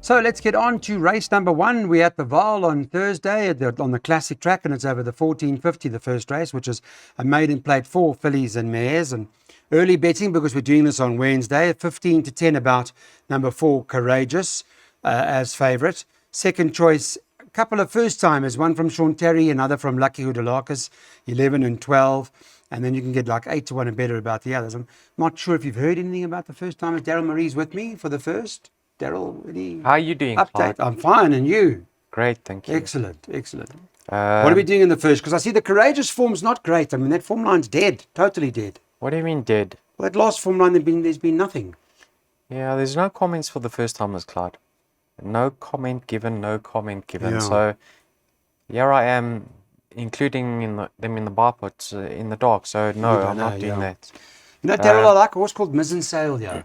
So let's get on to race number 1. We're at the Vaal on Thursday on the classic track, and it's over the 1450, the first race, which is a maiden plate for fillies and mares. And early betting, because we're doing this on Wednesday, 15 to 10 about number 4, Courageous, as favourite. Second choice, a couple of first timers, one from Sean Terry, another from Lucky Hoodalakis, 11 and 12. And then you can get like 8 to 1 and better about the others. I'm not sure if you've heard anything about the first timers. Daryl Marie's with me for the first. Daryl, how are you doing, update? Clyde? I'm fine, and you? Great, thank you. Excellent. What are we doing in the first? Because I see the Courageous form's not great. I mean, that form line's dead, totally dead. What do you mean dead? Well, that last form line, there's been nothing. Yeah, there's no comments for the first timers, Clyde. No comment given, no comment given. Yeah. So here I am, including them in the bar pot in the dark. So no, I'm not doing that. You know, Daryl, I like a horse called Mizzen Sail, Yeah,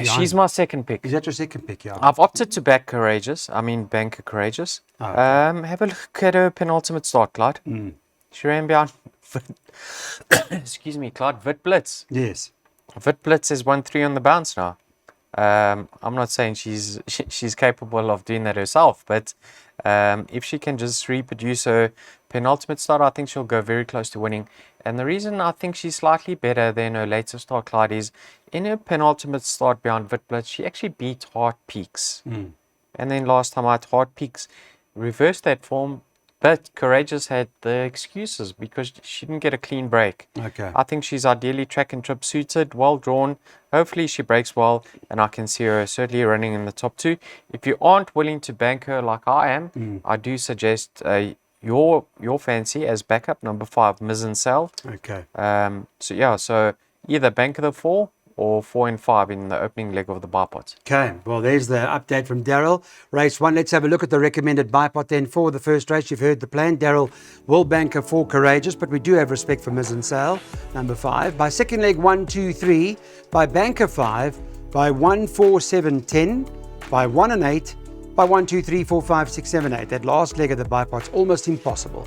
she's my second pick. Is that your second pick, yeah? I've opted to back Courageous. Banker Courageous. Oh, okay. Have a look at her penultimate start, Clyde. She ran behind, excuse me, Clyde, Vit Blitz. Yes. Vit Blitz has won 3 on the bounce now. I'm not saying she's capable of doing that herself, but if she can just reproduce her penultimate start, I think she'll go very close to winning. And the reason I think she's slightly better than her later start, Clyde, is in her penultimate start behind Vit Blitz, she actually beat Hard Peaks. And then last time I had Hard Peaks reversed that form, but Courageous had the excuses because she didn't get a clean break. Okay. I think she's ideally track and trip suited, well drawn. Hopefully she breaks well, and I can see her certainly running in the top 2. If you aren't willing to bank her like I am, I do suggest your fancy as backup, number 5, Mizzen Sail. Okay. So either bank the 4 or 4 and 5 in the opening leg of the buy pot. Okay, well, there's the update from Daryl. Race 1, let's have a look at the recommended buy pot then for the first race. You've heard the plan. Daryl will bank a 4 Courageous, but we do have respect for Mizzen Sail, number 5. By second leg, 1, 2, 3. By banker 5. By 1, 4, 7, 10. By 1 and 8. By 1, 2, 3, 4, 5, 6, 7, 8. That last leg of the buy pot's almost impossible.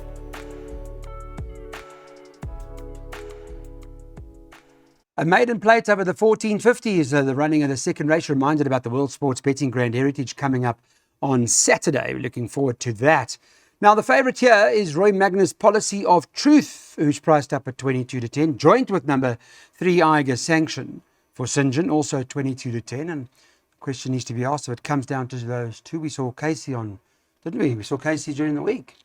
A maiden plate over the 1450 is the running of the second race. Reminded about the World Sports Betting Grand Heritage coming up on Saturday. We're looking forward to that. Now, the favourite here is Roy Magnus' Policy of Truth, who's priced up at 22 to 10, joint with number 3 Eiger Sanction for St. John, also 22 to 10. And the question needs to be asked if it comes down to those two. We saw Casey didn't we? We saw Casey during the week.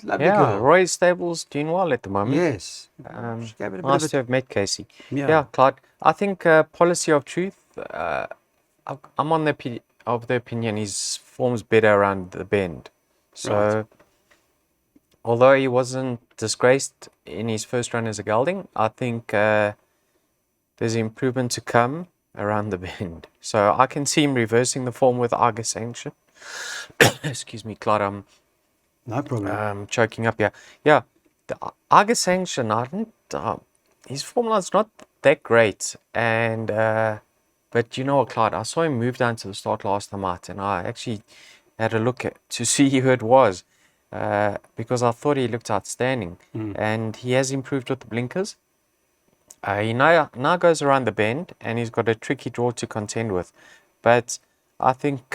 Lovely girl. Roy's stable's doing well at the moment. Yes. Nice to have met Casey. Yeah, Clyde. I think Policy of Truth, I'm on the opinion his form's better around the bend. So, right. Although he wasn't disgraced in his first run as a gelding, I think there's improvement to come around the bend. So I can see him reversing the form with Eiger Sanction. Excuse me, Clyde. No problem. Choking up, yeah. Yeah, the Eiger Sanction, his formula's not that great. And but you know what, Clyde, I saw him move down to the start last time out, and I actually had a look to see who it was because I thought he looked outstanding. And he has improved with the blinkers. He now goes around the bend, and he's got a tricky draw to contend with. But I think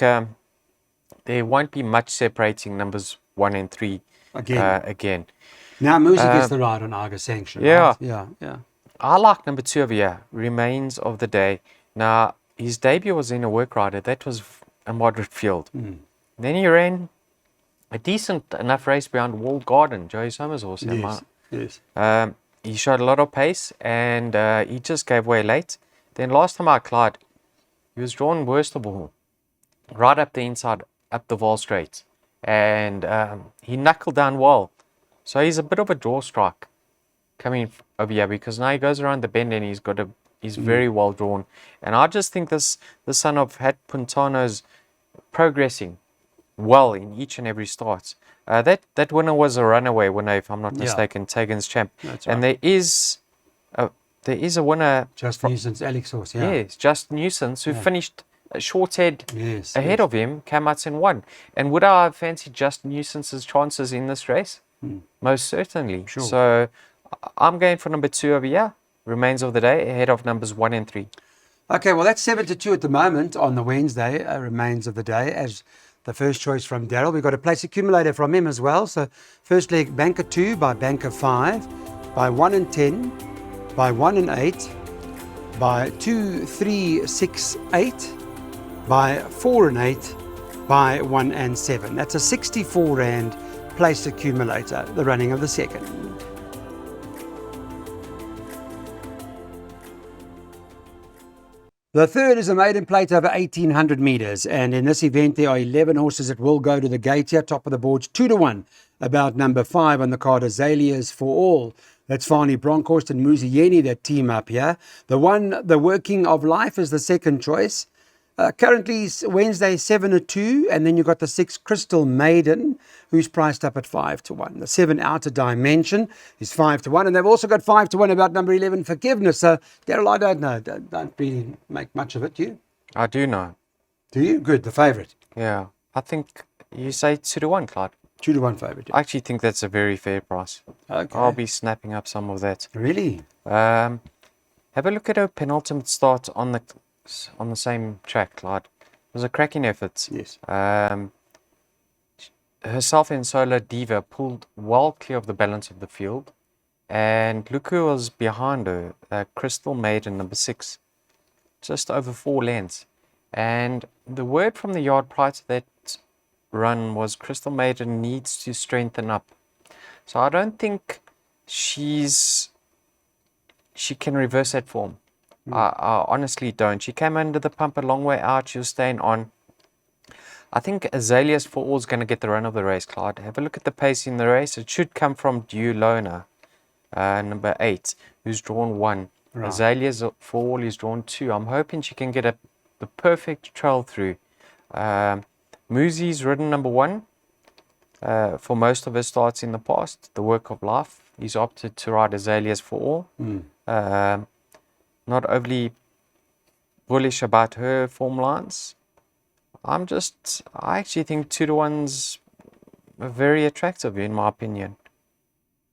there won't be much separating numbers 1 and 3 again. Now Musi gets the ride on Eiger Sanction. Yeah. Right? Yeah. I like number 2 over here, Remains of the Day. Now, his debut was in a work rider. That was a moderate field. Then he ran a decent enough race behind Walled Garden, Joey Somers' horse. Yes. He showed a lot of pace, and he just gave way late. Then last time out, Clyde, he was drawn worst of all, right up the inside, up the Vaal straight. And he knuckled down well. So he's a bit of a draw strike coming over here, because now he goes around the bend and he's very well drawn. And I just think the son of Hat Puntano's progressing well in each and every start. That winner was a runaway winner, if I'm not mistaken, Tegan's Champ. That's and right. there is a winner. Just Nuisance, Alex Horse, yeah. Yes, Just Nuisance, who finished a short head ahead of him, came out and won. And would I fancy Just Nuisance's chances in this race? Most certainly. Sure. So I'm going for number 2 over here, Remains of the Day, ahead of numbers 1 and 3. Okay, well, that's 7-2 at the moment on the Wednesday, remains of the day, as the first choice from Daryl. We've got a place accumulator from him as well. So, first leg, banker 2 by banker 5, by 1 and 10, by 1 and 8, by 2, 3, 6, 8, by 4 and 8, by 1 and 7. That's a 64 Rand place accumulator, the running of the second. The third is a maiden plate over 1,800 metres, and in this event there are 11 horses that will go to the gate here, top of the boards, 2-1, about number 5 on the card, Azaleas for All. That's Fani Bronkhorst and Muzieni that team up here. The one, The Working of Life, is the second choice. Currently Wednesday 7-2, and then you've got the 6 Crystal Maiden, who's priced up at 5-1. The 7 Outer Dimension is 5-1, and they've also got 5-1 about number 11 Forgiveness. So Daryl, I don't know, don't really make much of it. Do you? I do know. Do you? Good, the favourite. Yeah, I think you say 2-1, Clyde. 2-1 favourite. I actually think that's a very fair price. Okay. I'll be snapping up some of that. Really? Have a look at her penultimate start on the same track, Clyde. It was a cracking effort. Yes. Herself and Solar Diva pulled well clear of the balance of the field, and look who was behind her, Crystal Maiden, number 6, just over 4 lengths. And the word from the yard prior to that run was Crystal Maiden needs to strengthen up. So I don't think she can reverse that form. I honestly don't. She came under the pump a long way out. She was staying on. I think Azaleas for All is going to get the run of the race, Clyde. Have a look at the pace in the race. It should come from Dulona, number 8, who's drawn 1. Right. Azaleas for All is drawn 2. I'm hoping she can get the perfect trail through. Muzi's ridden number 1 for most of his starts in the past. The Work of Life. He's opted to ride Azaleas for All. Not overly bullish about her form lines. I actually think 2-1's very attractive in my opinion.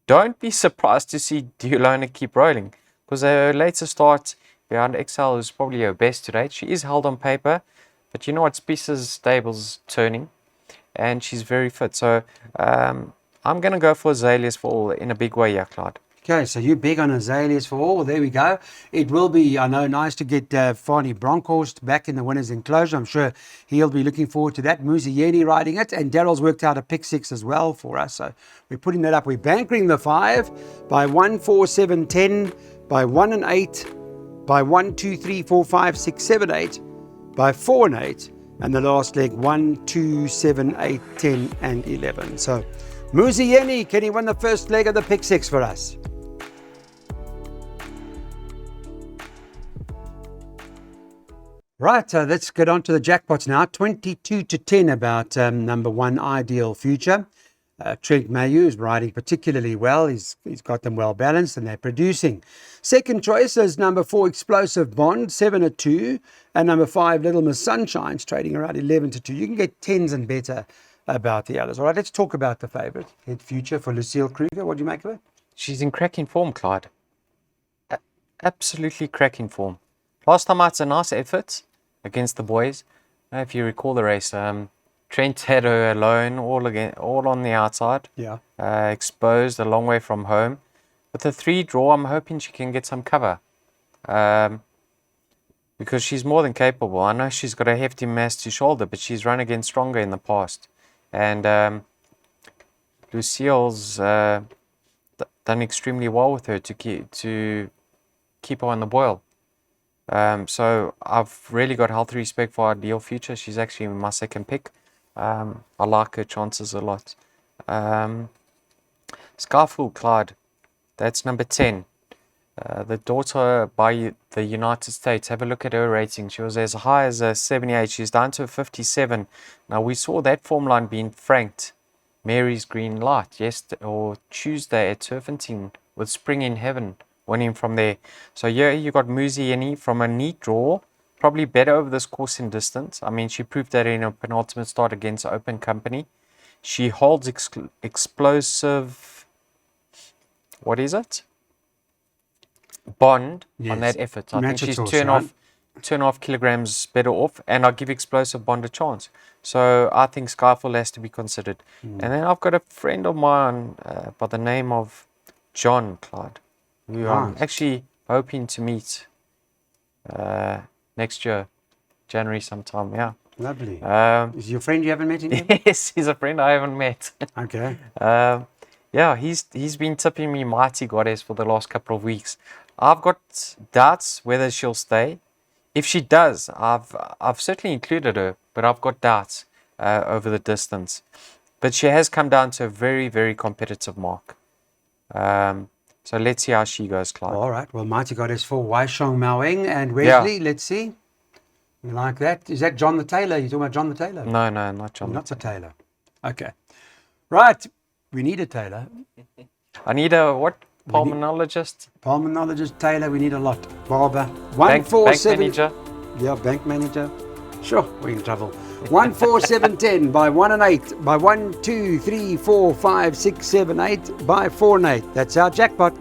Don't be surprised to see Dulona keep rolling, because her later start behind Excel is probably her best to date. She is held on paper, but you know what, Spicer's stable's turning, and she's very fit. So I'm going to go for Azaleas for All in a big way here, Clyde. Okay, so you're big on Azaleas for All. There we go. It will be, I know, nice to get Fani Bronkhorst back in the winner's enclosure. I'm sure he'll be looking forward to that. Muzieni riding it, and Daryl's worked out a pick 6 as well for us. So we're putting that up. We're bankering the 5 by 1, 4, 7, 10, by 1 and 8, by 1, 2, 3, 4, 5, 6, 7, 8, by 4 and 8, and the last leg 1, 2, 7, 8, 10, and 11. So Muzieni, can he win the first leg of the pick 6 for us? Right, let's get on to the jackpots now. 22-10 about number 1, Ideal Future. Trent Mayu is riding particularly well. He's got them well balanced and they're producing. Second choice is number 4, Explosive Bond, 7-2. And number 5, Little Miss Sunshine's trading around 11-2. You can get 10s and better about the others. All right, let's talk about the favourite, Head Future, for Lucille Kruger. What do you make of it? She's in cracking form, Clyde. Absolutely cracking form. Last time out, it's a nice effort against the boys. If you recall the race, Trent had her alone, all on the outside. Yeah. Exposed a long way from home. With a 3 draw, I'm hoping she can get some cover. Because she's more than capable. I know she's got a hefty mass to shoulder, but she's run against stronger in the past. And Lucille's done extremely well with her to keep her on the boil. So I've really got healthy respect for Ideal Future. She's actually my second pick. I like her chances a lot. Skyfall Clyde, that's number 10. The daughter by the United States. Have a look at her rating. She was as high as a 78. She's down to a 57. Now we saw that form line being franked. Mary's Green Light Tuesday at Turfentine with Spring in Heaven winning from there. So here you got Muzieni from a neat draw, probably better over this course in distance. I mean, she proved that in a penultimate start against Open Company. She holds explosive, what is it? Bond on that effort. I think she's turned off 2.5 kilograms better off, and I give Explosive Bond a chance. So I think Skyfall has to be considered. And then I've got a friend of mine by the name of John, Clyde, who I'm Nice. actually hoping to meet next year, January sometime. Yeah. Lovely. Um, Is your friend you haven't met him yet? yes, he's a friend I haven't met. Okay. Yeah, he's been tipping me Mighty Goddess for the last couple of weeks. I've got doubts whether she'll stay. If she does, I've certainly included her, but I've got doubts over the distance. But she has come down to a very, very competitive mark. So let's see how she goes, Clyde. All right. Well, Mighty Goddess for Waishong Maweng and Wesley. Let's see. You like that? Is that John the Tailor? You talking about John the Tailor? No, not John. Not the Tailor. Okay. Right. We need a tailor. I need a what? Pulmonologist? Pulmonologist, tailor, we need a lot. Barber. Bank manager? Yeah, bank manager. Sure, we're in trouble. 1, 4, 7, 10 by 1 and 8 by 1, 2, 3, 4, 5, 6, 7, 8 by 4 and 8. That's our jackpot.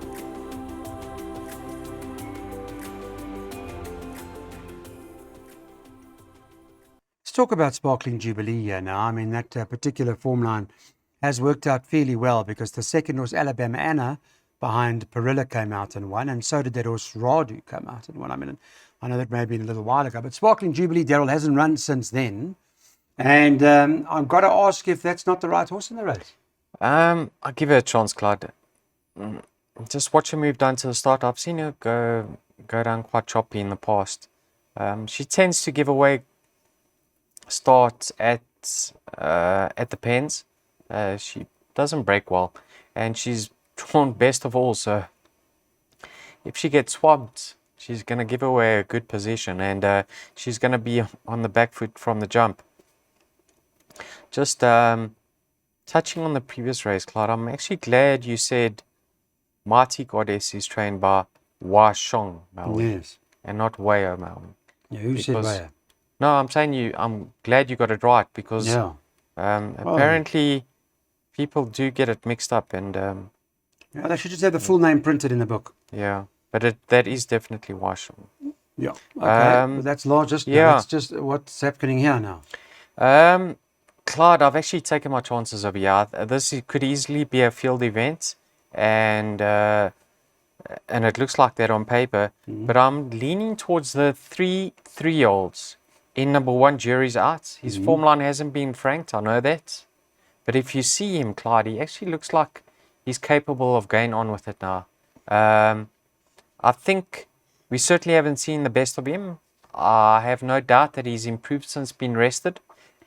Let's talk about Sparkling Jubilee here now. I mean, that particular form line has worked out fairly well because the second was Alabama Anna behind Perilla came out and won, and so did that horse Radu come out and won. I mean, I know that may have been a little while ago, but Sparkling Jubilee, Daryl, hasn't run since then. And I've got to ask if that's not the right horse in the race. I'll give her a chance, Clyde. Just watch her move down to the start. I've seen her go down quite choppy in the past. She tends to give away starts at the pens. She doesn't break well, and she's drawn best of all. So if she gets swamped, she's going to give away a good position, and she's going to be on the back foot from the jump. Just touching on the previous race, Clyde, I'm actually glad you said Mighty Goddess is trained by Waishong Maweng, Yes. and not Wayo Maweng. Yeah, who said Waya? No, I'm glad you got it right, because Yeah. apparently people do get it mixed up, and Yeah, they should just have the full name printed in the book. yeah, but that is definitely Waishong. Yeah. Okay. But that's largest. yeah. That's just what's happening here now. Clyde, I've actually taken my chances over here. This could easily be a field event, and it looks like that on paper. But I'm leaning towards the three-year-olds. In number 1, Jury's out. His form line hasn't been franked, I know that. But if you see him, Clyde, he actually looks like he's capable of going on with it now. I think we certainly haven't seen the best of him. I have no doubt that he's improved since being rested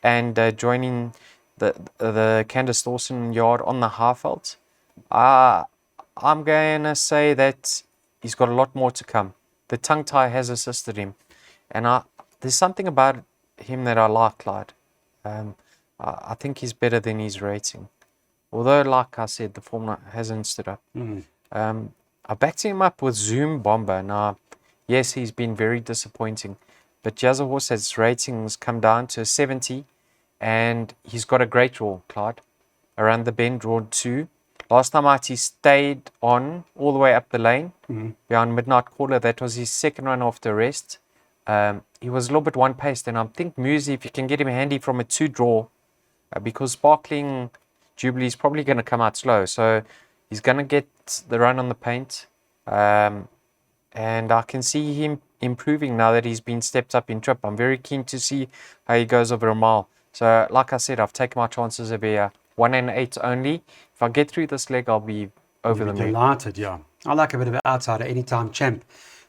and joining the Candace Dawson yard on the Highveld. I'm going to say that he's got a lot more to come. The tongue tie has assisted him. And there's something about him that I like, Clyde. I think he's better than his rating. Although, like I said, the form hasn't stood up. I backed him up with Zoom Bomber. Now, yes, he's been very disappointing. But the other horse has ratings come down to 70. And he's got a great draw, Clyde. Around the bend, drawn 2. Last time out, he stayed on all the way up the lane behind Midnight Caller. That was his second run after rest. He was a little bit one-paced, and I think Musi, if you can get him handy from a 2 draw, because Sparkling Jubilee is probably going to come out slow, so he's going to get the run on the paint, and I can see him improving now that he's been stepped up in trip. I'm very keen to see how he goes over a mile. So, like I said, I've taken my chances over here. 1 and 8 only. If I get through this leg, I'll be over the moon. Delighted, yeah. I like a bit of an outsider, anytime champ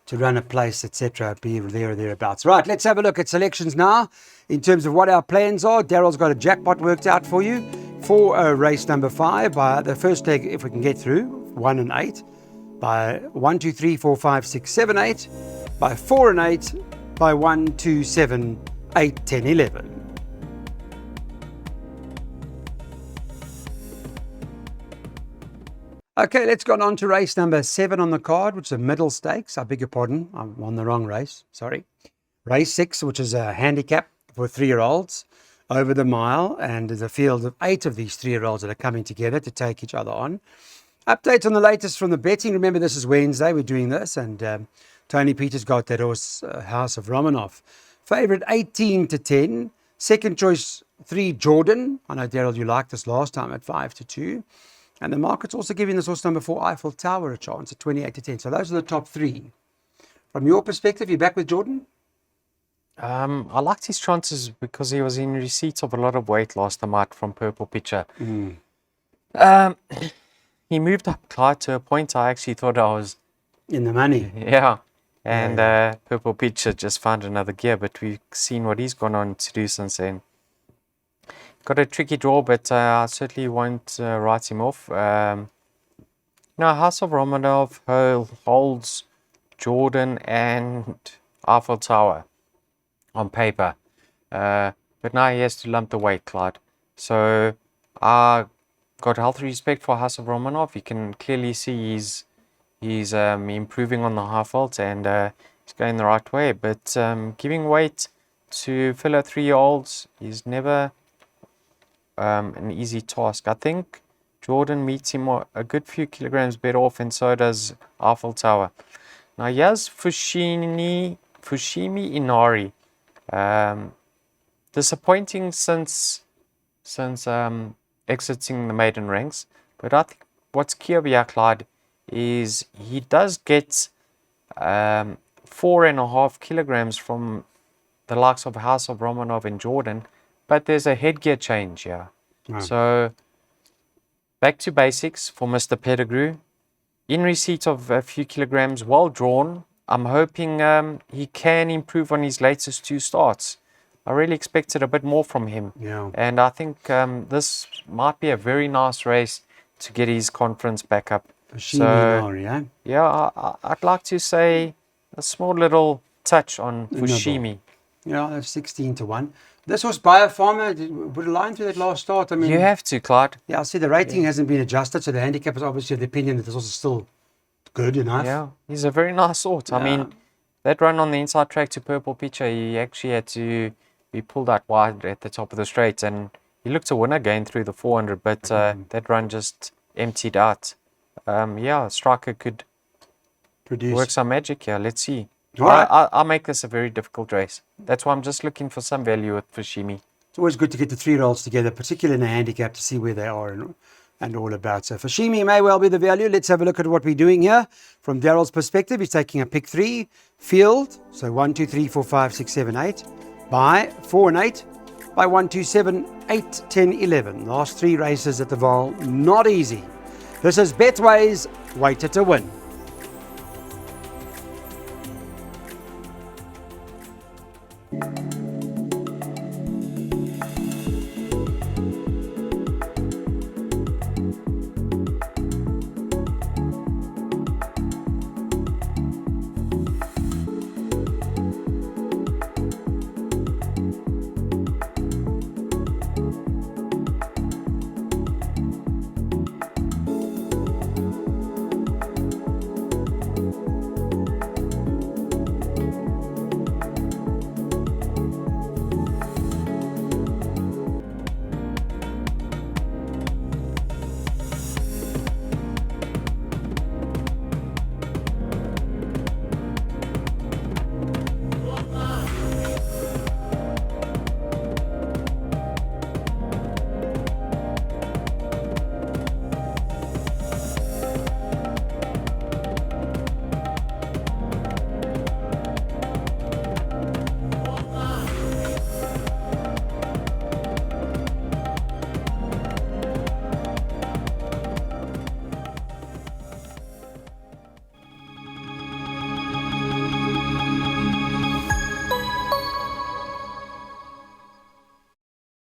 to run a place, etc., be there or thereabouts. Right, let's have a look at selections now in terms of what our plans are. Daryl's got a jackpot worked out for you for race number 5 by the first leg, if we can get through, 1 and 8, by 1, 2, 3, 4, 5, 6, 7, 8, by 4 and 8, by 1, 2, 7, 8, 10, 11. Okay, let's go on to race number 7 on the card, which is a middle stakes. I beg your pardon, I'm on the wrong race, sorry. Race 6, which is a handicap for 3-year-olds over the mile, and there's a field of 8 of these 3-year-olds that are coming together to take each other on. Updates on the latest from the betting. Remember, this is Wednesday, we're doing this, and Tony Peters got that horse, House of Romanov. Favourite 18-10. Second choice 3 Jordan. I know, Daryl, you liked this last time at 5-2. And the market's also giving this horse number 4 Eiffel Tower a chance at 28-10. So those are the top 3. From your perspective, you back with Jordan? I liked his chances because he was in receipt of a lot of weight last time out from Purple Pitcher. He moved up, Clyde, to a point I actually thought I was... In the money. Yeah. And Purple Pitcher just found another gear, but we've seen what he's gone on to do since then. Got a tricky draw, but I certainly won't write him off. Now, House of Romanov holds Jordan and Eiffel Tower on paper. But now he has to lump the weight, Clyde. So I got healthy respect for House of Romanov. You can clearly see he's improving on the half vault, and he's going the right way. But giving weight to fellow 3-year-olds is never an easy task. I think Jordan meets him a good few kilograms better off, and so does Eiffel Tower. Now here's Fushimi Inari. Disappointing since exiting the maiden ranks, but I think what's key over here, Clyde, is he does get 4.5 kilograms from the likes of House of Romanov and Jordan, but there's a headgear change here. So back to basics for Mr. Pettigrew. In receipt of a few kilograms, well drawn. I'm hoping he can improve on his latest 2 starts. I really expected a bit more from him. Yeah. And I think this might be a very nice race to get his confidence back up. Yeah, I'd like to say a small little touch on Fushimi. Yeah, that's 16-1. This was Biopharma. Put a line through that last start. I mean, you have to, Clyde. Yeah, I see the rating hasn't been adjusted, so the handicappers obviously have the opinion that this was still good enough. Yeah, he's a very nice sort. I mean, that run on the inside track to Purple Pitcher, he actually had to be pulled out wide at the top of the straight, and he looked a winner going through the 400, but that run just emptied out. Striker could work some magic here. Let's see. I'll make this a very difficult race. That's why I'm just looking for some value with Fushimi. It's always good to get the 3-year-olds together, particularly in a handicap, to see where they are and all about. So Fushimi may well be the value. Let's have a look at what we're doing here. From Daryl's perspective, he's taking a pick 3, field, so 1, 2, 3, 4, 5, 6, 7, 8, by 4 and 8, by 1, 2, 7, 8, 10, 11. Last 3 races at the Vaal, not easy. This is Betway's Waiter to Win.